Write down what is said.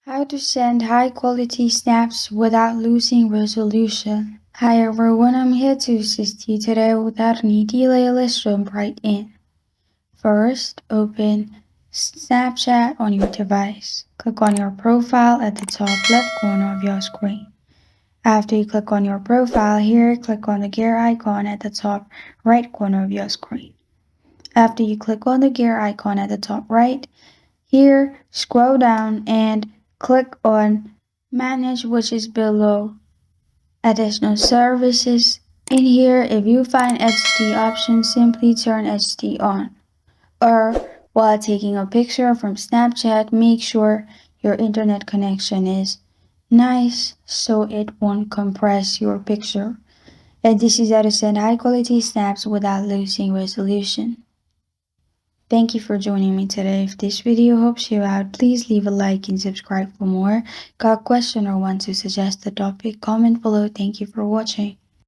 How to send high quality snaps without losing resolution. Hi everyone, I'm here to assist you today. Without any delay, let's jump right in. First, open Snapchat on your device. Click on your profile at the top left corner of your screen. After you click on your profile here, click on the gear icon at the top right corner of your screen. After you click on the gear icon at the top right, here, scroll down and click on Manage, which is below Additional Services. In here, if you find HD option, simply turn HD on. Or while taking a picture from Snapchat, make sure your internet connection is nice so it won't compress your picture. And this is how to send high quality snaps without losing resolution. Thank you for joining me today. If this video helps you out, please leave a like and subscribe for more. Got a question or want to suggest a topic? Comment below. Thank you for watching.